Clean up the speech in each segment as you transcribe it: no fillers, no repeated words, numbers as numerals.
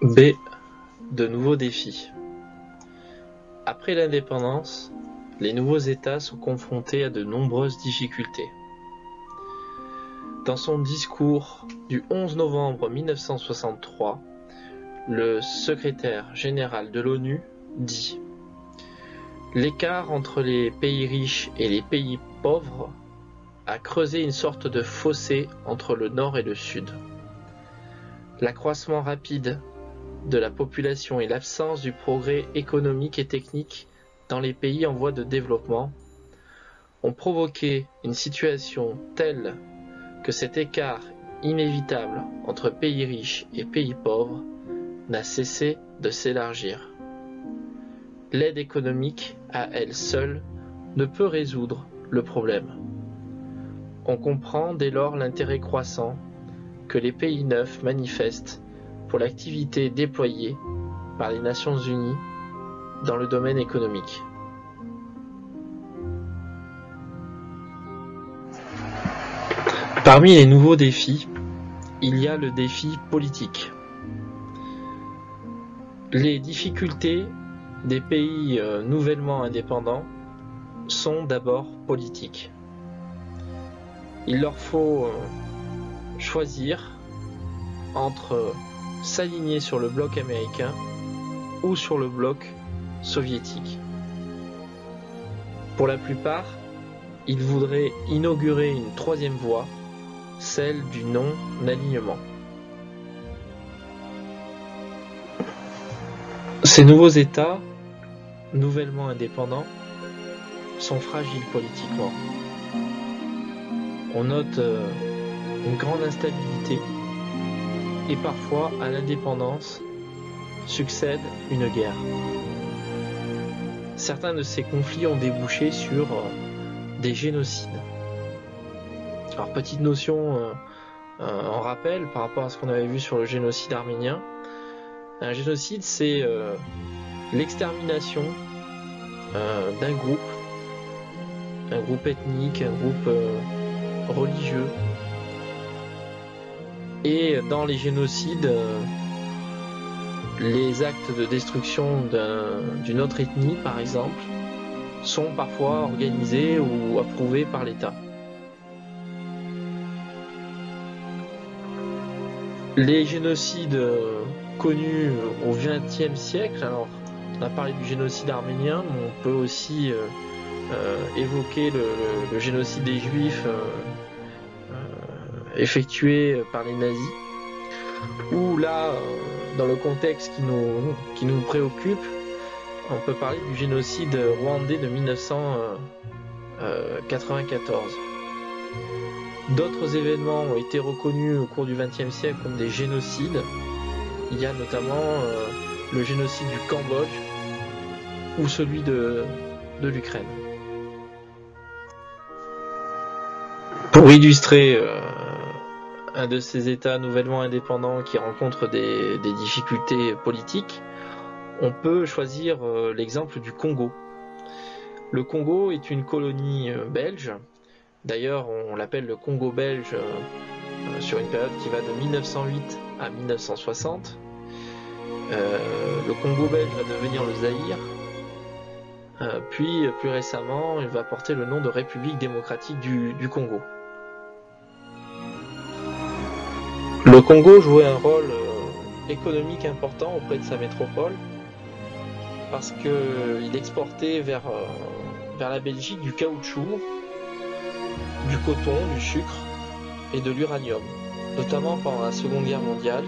B. De nouveaux défis. Après l'indépendance, les nouveaux États sont confrontés à de nombreuses difficultés. Dans son discours du 11 novembre 1963, le secrétaire général de l'ONU dit « L'écart entre les pays riches et les pays pauvres a creusé une sorte de fossé entre le nord et le sud. L'accroissement rapide de la population et l'absence du progrès économique et technique dans les pays en voie de développement ont provoqué une situation telle que cet écart inévitable entre pays riches et pays pauvres n'a cessé de s'élargir. L'aide économique, à elle seule, ne peut résoudre le problème. On comprend dès lors l'intérêt croissant que les pays neufs manifestent pour l'activité déployée par les Nations Unies dans le domaine économique. Parmi les nouveaux défis, il y a le défi politique. Les difficultés des pays nouvellement indépendants sont d'abord politiques. Il leur faut choisir entre s'aligner sur le bloc américain ou sur le bloc soviétique. Pour la plupart, ils voudraient inaugurer une troisième voie, celle du non-alignement. Ces nouveaux États, nouvellement indépendants, sont fragiles politiquement. On note une grande instabilité et parfois à l'indépendance succède une guerre. Certains de ces conflits ont débouché sur des génocides. Alors petite notion en rappel par rapport à ce qu'on avait vu sur le génocide arménien. Un génocide, c'est l'extermination d'un groupe ethnique, un groupe religieux. Et dans les génocides, les actes de destruction d'une autre ethnie, par exemple, sont parfois organisés ou approuvés par l'État. Les génocides connus au XXe siècle, alors on a parlé du génocide arménien, mais on peut aussi évoquer le génocide des Juifs effectué par les nazis, où là, dans le contexte qui nous préoccupe, on peut parler du génocide rwandais de 1994. D'autres événements ont été reconnus au cours du XXe siècle comme des génocides. Il y a notamment le génocide du Cambodge ou celui de l'Ukraine. Pour illustrer un de ces États nouvellement indépendants qui rencontrent des difficultés politiques, on peut choisir l'exemple du Congo. Le Congo est une colonie belge. D'ailleurs, on l'appelle le Congo belge sur une période qui va de 1908 à 1960. Le Congo belge va devenir le Zaïre. Puis, plus récemment, il va porter le nom de République démocratique du Congo. Le Congo jouait un rôle économique important auprès de sa métropole parce qu'il exportait vers la Belgique du caoutchouc, du coton, du sucre et de l'uranium, notamment pendant la Seconde Guerre mondiale,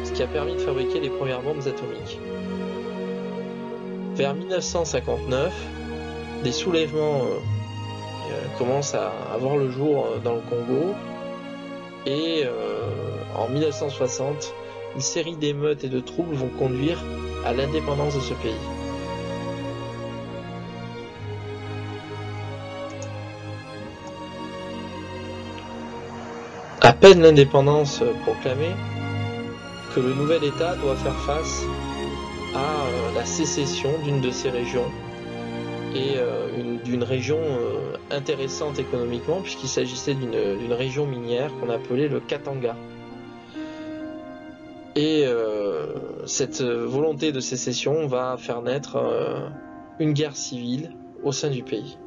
ce qui a permis de fabriquer les premières bombes atomiques. Vers 1959, des soulèvements commencent à avoir le jour dans le Congo et en 1960, une série d'émeutes et de troubles vont conduire à l'indépendance de ce pays. À peine l'indépendance proclamée, que le nouvel État doit faire face à la sécession d'une de ces régions et d'une région intéressante économiquement puisqu'il s'agissait d'une région minière qu'on appelait le Katanga. Et cette volonté de sécession va faire naître une guerre civile au sein du pays.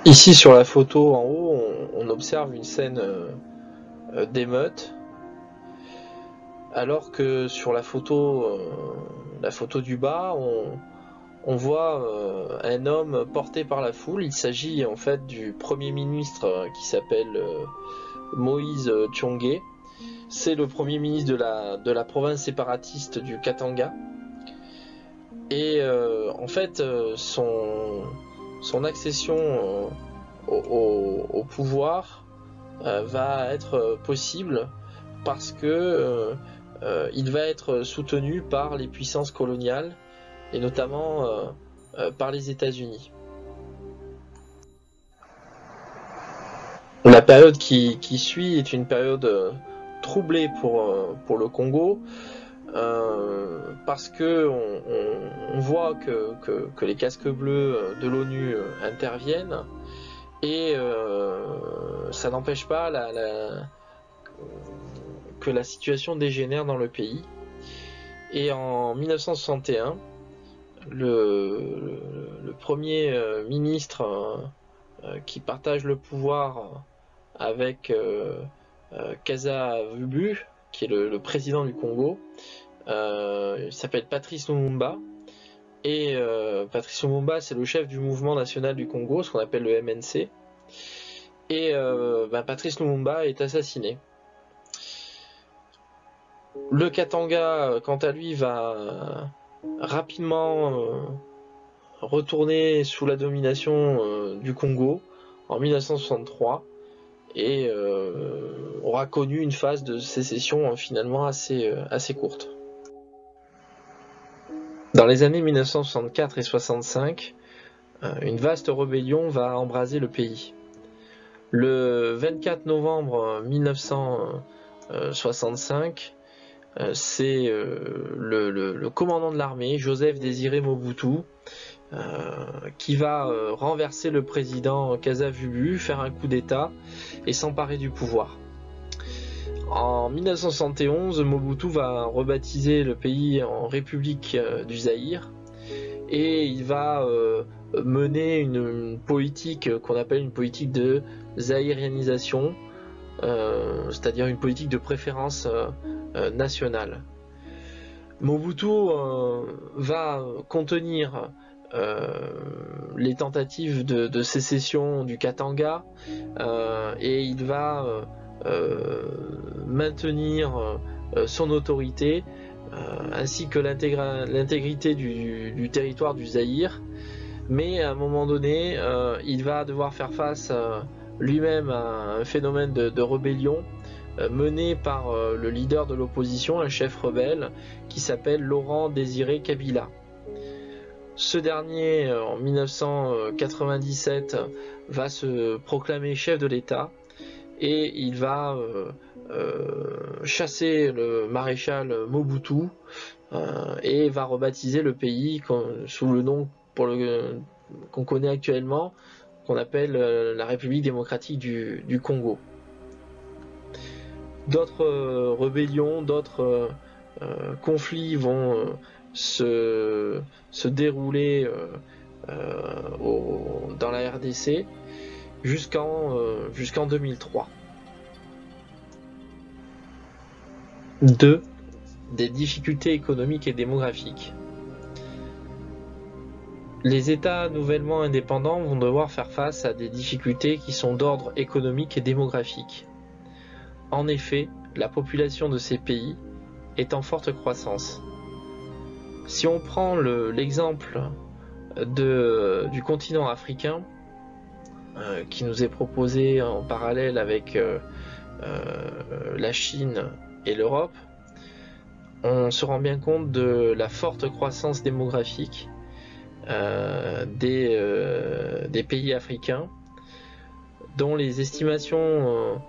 Ici sur la photo en haut, on observe une scène d'émeute, alors que sur la photo du bas, on voit un homme porté par la foule. Il s'agit en fait du premier ministre qui s'appelle Moïse Tshombe. C'est le premier ministre de la province séparatiste du Katanga. Et en fait, son accession au pouvoir va être possible parce que il va être soutenu par les puissances coloniales et notamment par les États-Unis. La période qui suit est une période troublée pour le Congo. Parce que on voit que les casques bleus de l'ONU interviennent et ça n'empêche pas que la situation dégénère dans le pays. Et en 1961, le premier ministre qui partage le pouvoir avec Kasa-Vubu, qui est le président du Congo, il s'appelle Patrice Lumumba. Et Patrice Lumumba, c'est le chef du mouvement national du Congo, ce qu'on appelle le MNC. Et Patrice Lumumba est assassiné. Le Katanga, quant à lui, va rapidement retourner sous la domination du Congo en 1963 et aura connu une phase de sécession finalement assez courte. Dans les années 1964 et 65, une vaste rébellion va embraser le pays. Le 24 novembre 1965, c'est le commandant de l'armée, Joseph Désiré Mobutu, qui va renverser le président Kasa-Vubu, faire un coup d'État et s'emparer du pouvoir. En 1971, Mobutu va rebaptiser le pays en République du Zaïre et il va mener une politique qu'on appelle une politique de zaïrianisation, c'est-à-dire une politique de préférence nationale. Mobutu va contenir les tentatives de sécession du Katanga et il va maintenir son autorité ainsi que l'intégrité du territoire du Zaïre, mais à un moment donné il va devoir faire face lui-même à un phénomène de rébellion mené par le leader de l'opposition, un chef rebelle qui s'appelle Laurent Désiré Kabila. Ce dernier, en 1997, va se proclamer chef de l'État et il va chasser le maréchal Mobutu et va rebaptiser le pays sous le nom qu'on connaît actuellement, qu'on appelle la République démocratique du Congo. D'autres rébellions, d'autres conflits vont se dérouler dans la RDC jusqu'en 2003. 2. Des difficultés économiques et démographiques. Les États nouvellement indépendants vont devoir faire face à des difficultés qui sont d'ordre économique et démographique. En effet, la population de ces pays est en forte croissance. Si on prend l'exemple du continent africain, qui nous est proposé en parallèle avec la Chine et l'Europe, on se rend bien compte de la forte croissance démographique des pays africains, dont les estimations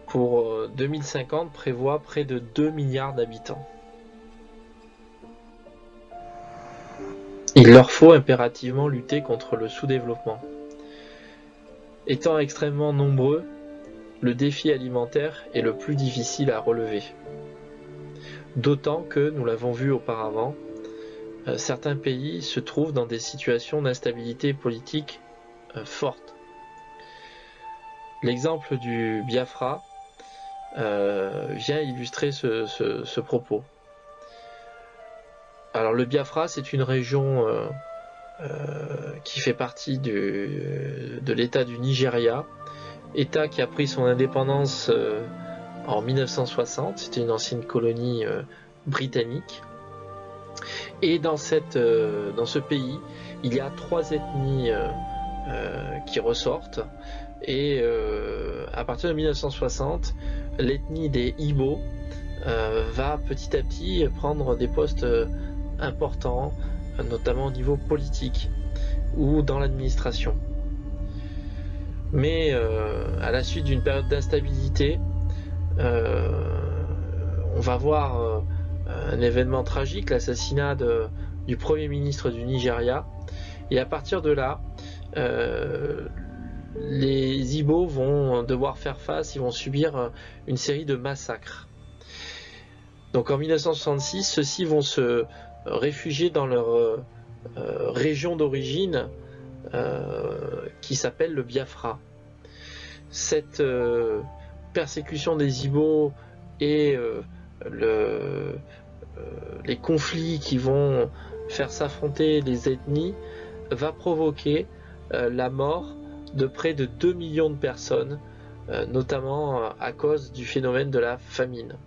pour 2050 prévoient près de 2 milliards d'habitants. Il leur faut impérativement lutter contre le sous-développement. Étant extrêmement nombreux, le défi alimentaire est le plus difficile à relever. D'autant que, nous l'avons vu auparavant, certains pays se trouvent dans des situations d'instabilité politique forte. L'exemple du Biafra vient illustrer ce propos. Alors le Biafra, c'est une région qui fait partie de l'État du Nigeria, État qui a pris son indépendance en 1960, c'était une ancienne colonie britannique. Et dans ce pays, il y a 3 ethnies qui ressortent. Et à partir de 1960, l'ethnie des Igbo va petit à petit prendre des postes importants, notamment au niveau politique ou dans l'administration. Mais à la suite d'une période d'instabilité, on va voir un événement tragique, l'assassinat du Premier ministre du Nigeria. Et à partir de là, les Igbo vont devoir faire face, ils vont subir une série de massacres. Donc en 1966, ceux-ci vont se réfugier dans leur région d'origine qui s'appelle le Biafra. Cette persécution des Igbo et les conflits qui vont faire s'affronter les ethnies va provoquer la mort de près de 2 millions de personnes, notamment à cause du phénomène de la famine.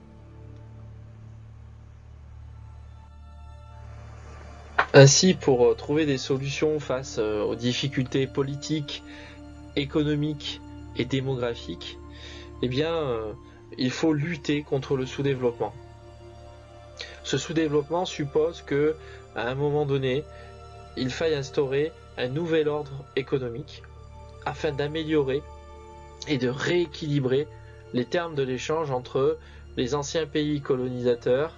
Ainsi, pour trouver des solutions face aux difficultés politiques, économiques et démographiques, eh bien, il faut lutter contre le sous-développement. Ce sous-développement suppose que, à un moment donné, il faille instaurer un nouvel ordre économique afin d'améliorer et de rééquilibrer les termes de l'échange entre les anciens pays colonisateurs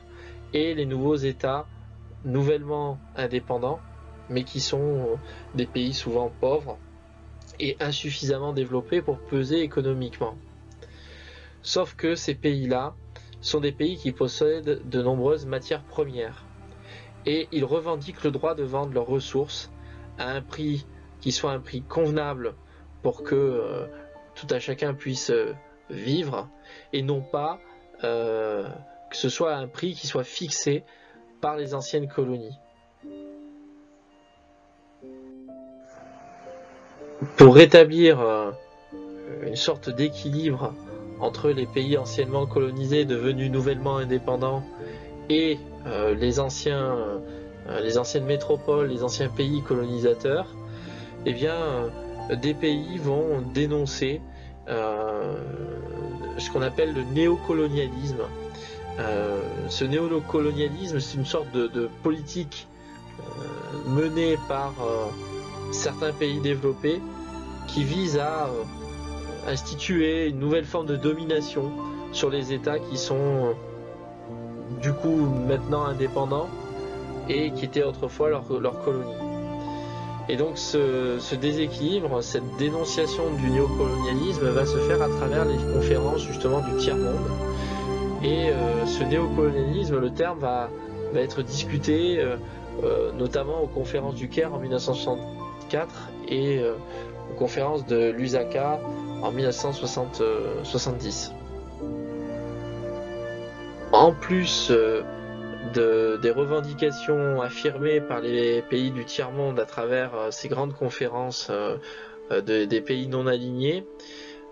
et les nouveaux États nouvellement indépendants, mais qui sont des pays souvent pauvres et insuffisamment développés pour peser économiquement. Sauf que ces pays-là sont des pays qui possèdent de nombreuses matières premières et ils revendiquent le droit de vendre leurs ressources à un prix qui soit un prix convenable pour que tout à chacun puisse vivre et non pas que ce soit un prix qui soit fixé par les anciennes colonies. Pour rétablir une sorte d'équilibre entre les pays anciennement colonisés devenus nouvellement indépendants et les anciennes métropoles, les anciens pays colonisateurs, eh bien, des pays vont dénoncer ce qu'on appelle le néocolonialisme. Ce néocolonialisme, c'est une sorte de politique menée par certains pays développés qui vise à instituer une nouvelle forme de domination sur les États qui sont du coup maintenant indépendants et qui étaient autrefois leur colonie. Et donc ce déséquilibre, cette dénonciation du néocolonialisme va se faire à travers les conférences justement du tiers-monde. Et ce néocolonialisme, le terme va être discuté notamment aux conférences du Caire en 1964 et aux conférences de Lusaka en 1970. En plus des revendications affirmées par les pays du tiers-monde à travers ces grandes conférences des pays non alignés,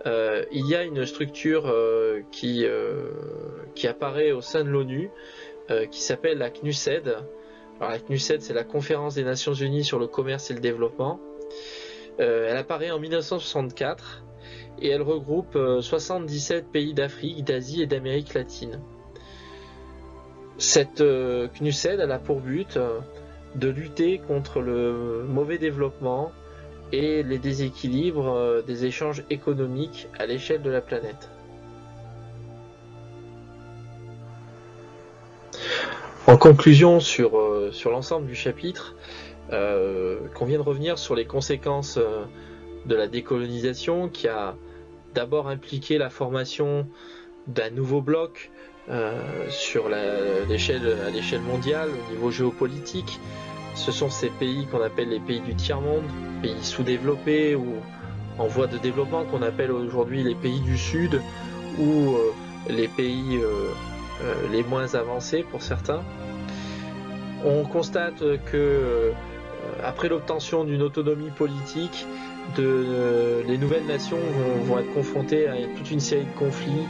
il y a une structure qui apparaît au sein de l'ONU qui s'appelle la CNUSED. Alors la CNUSED, c'est la Conférence des Nations Unies sur le commerce et le développement. Elle apparaît en 1964 et elle regroupe 77 pays d'Afrique, d'Asie et d'Amérique latine. Cette CNUSED, elle a pour but de lutter contre le mauvais développement et les déséquilibres des échanges économiques à l'échelle de la planète. En conclusion sur l'ensemble du chapitre, qu'on vient de revenir sur les conséquences de la décolonisation qui a d'abord impliqué la formation d'un nouveau bloc à l'échelle mondiale, au niveau géopolitique. Ce sont ces pays qu'on appelle les pays du tiers-monde, pays sous-développés ou en voie de développement, qu'on appelle aujourd'hui les pays du Sud, ou les pays les moins avancés pour certains. On constate que après l'obtention d'une autonomie politique, les nouvelles nations vont être confrontées à toute une série de conflits,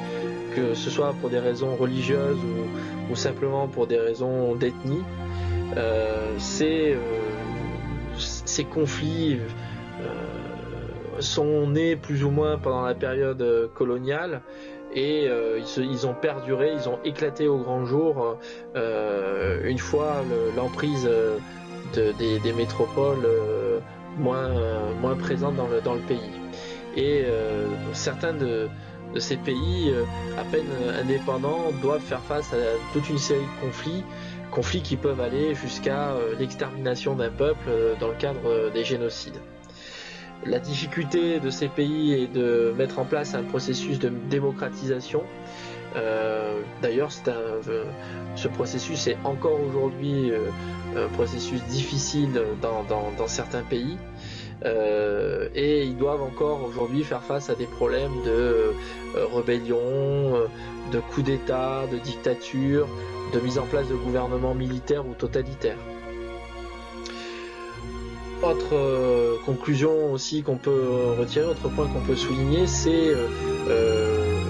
que ce soit pour des raisons religieuses ou simplement pour des raisons d'ethnie. Ces conflits sont nés plus ou moins pendant la période coloniale, et ils ont perduré, ils ont éclaté au grand jour une fois l'emprise des métropoles moins présentes dans le pays. Et certains de ces pays, à peine indépendants, doivent faire face à toute une série de conflits qui peuvent aller jusqu'à l'extermination d'un peuple dans le cadre des génocides. La difficulté de ces pays est de mettre en place un processus de démocratisation. D'ailleurs, ce processus est encore aujourd'hui un processus difficile dans certains pays. Et ils doivent encore aujourd'hui faire face à des problèmes de rébellion, de coups d'État, de dictature, de mise en place de gouvernements militaires ou totalitaires. Autre conclusion aussi qu'on peut retirer, autre point qu'on peut souligner, c'est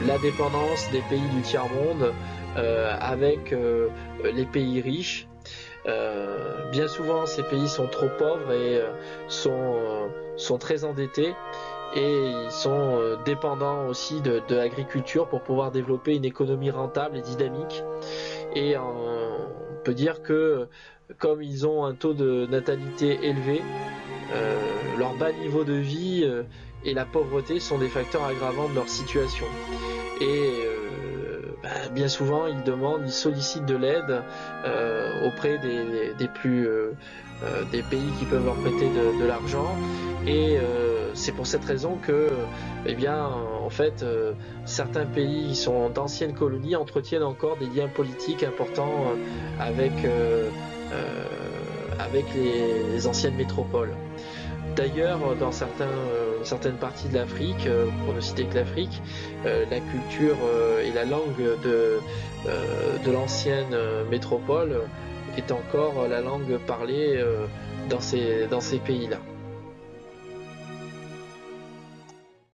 la dépendance des pays du tiers-monde avec les pays riches. Bien souvent, ces pays sont trop pauvres et sont très endettés, et ils sont dépendants aussi de l'agriculture pour pouvoir développer une économie rentable et dynamique. Et on peut dire que comme ils ont un taux de natalité élevé, leur bas niveau de vie et la pauvreté sont des facteurs aggravants de leur situation. Et bien souvent, ils sollicitent de l'aide auprès des pays qui peuvent leur prêter de l'argent. Et c'est pour cette raison que, en fait, certains pays qui sont d'anciennes colonies entretiennent encore des liens politiques importants avec les anciennes métropoles. D'ailleurs, dans certaines parties de l'Afrique, pour ne citer que l'Afrique, la culture et la langue de l'ancienne métropole est encore la langue parlée dans ces pays-là.